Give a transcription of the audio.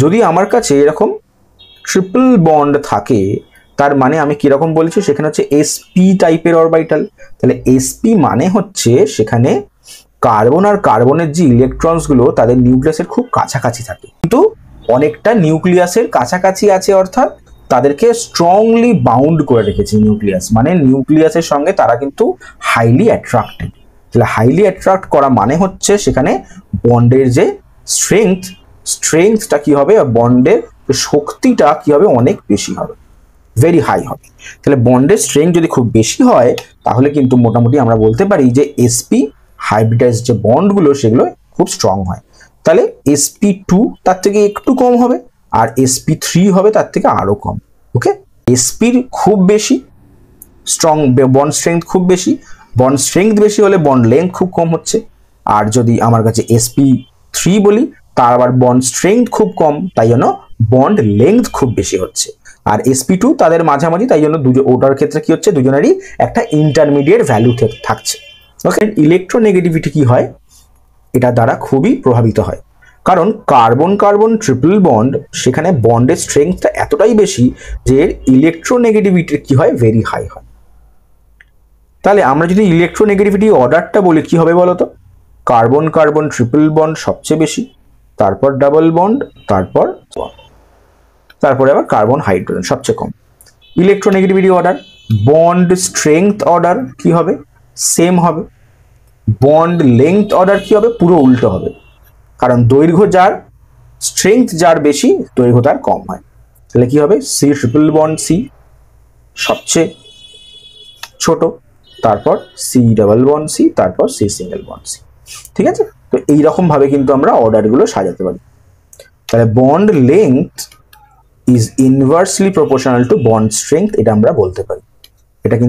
যদি আমার কাছে এরকম ট্রিপল বন্ড থাকে তার মানে আমি কিরকম বলছি, সেখানে হচ্ছে sp টাইপের অরবিটাল। তাহলে sp মানে হচ্ছে সেখানে কার্বন আর কার্বনের যে ইলেকট্রনস গুলো তাদের নিউক্লিয়াসের খুব কাছাকাছি থাকে, কিন্তু অনেকটা নিউক্লিয়াসের কাছাকাছি আছে, অর্থাৎ তাদেরকে স্ট্রংলি বাউন্ড করে রেখেছে নিউক্লিয়াস, মানে নিউক্লিয়াসের সঙ্গে তারা কিন্তু হাইলি অ্যাট্রাক্টেড। তাহলে হাইলি অ্যাট্রাক্ট করা মানে হচ্ছে সেখানে বন্ডের যে স্ট্রেংথটা কি হবে, বন্ডের শক্তিটা কি হবে, অনেক বেশি হবে, ভেরি হাই হবে। তাহলে বন্ডের স্ট্রেংথ যদি খুব বেশি হয় তাহলে কিন্তু মোটামুটি আমরা বলতে পারি যে sp হাইব্রিডাইজ যে বন্ডগুলো সেগুলো খুব স্ট্রং হয়। তাহলে sp2 তার থেকে একটু কম হবে, আর sp3 হবে তার থেকে আরো কম। ওকে, sp খুব বেশি স্ট্রং, বন্ড স্ট্রেংথ খুব বেশি, বন্ড স্ট্রেংথ বেশি হলে বন্ড লেন্থ খুব কম হচ্ছে। আর যদি আমার কাছে sp3 বলি তার আবার বন্ড স্ট্রেংথ খুব কম, তাই জন্য বন্ড লেন্থ খুব বেশি হচ্ছে। আর sp2 তাদের মাঝামাঝি, তাই জন্য ওটার ক্ষেত্রে কি হচ্ছে, দুজনেরই একটা ইন্টারমিডিয়েট ভ্যালু থাকছে। ওকে, ইলেকট্রোনেগেটিভিটি কি হয়, এটা দ্বারা খুবই প্রভাবিত হয়, কারণ কার্বন কার্বন ট্রিপল বন্ড সেখানে বন্ডের স্ট্রেংথটা এতটাই বেশি যে এর ইলেকট্রোনেগেটিভিটি কি হয়, ভেরি হাই হয়। তাহলে আমরা যদি ইলেকট্রোনেগেটিভিটি অর্ডারটা বলি কি হবে বলতো, কার্বন কার্বন ট্রিপল বন্ড সবচেয়ে বেশি, তারপর ডাবল বন্ড, তারপরে আবার কার্বন হাইড্রোজেন সবচেয়ে কম। Electronegativity order, bond strength order কি হবে, সেম হবে। বন্ড লেংথ অর্ডার কি হবে, পুরো উল্টো হবে, কারণ দৈর্ঘ্য যার, স্ট্রেংথ যার বেশি, দৈর্ঘ্য তার কম হয়। তাহলে কি হবে, সি ট্রিপল বন্ড সি সবচেয়ে ছোট, তারপর সি ডাবল বন্ড সি, তারপর সি সিঙ্গেল বন্ড সি। ঠিক আছে, তো এইরকম ভাবে কিন্তু আমরা অর্ডারগুলো সাজাতে পারি। তাহলে bond length is inversely proportional to bond strength, এটা আমরা বলতে পারি। এটা কিন্তু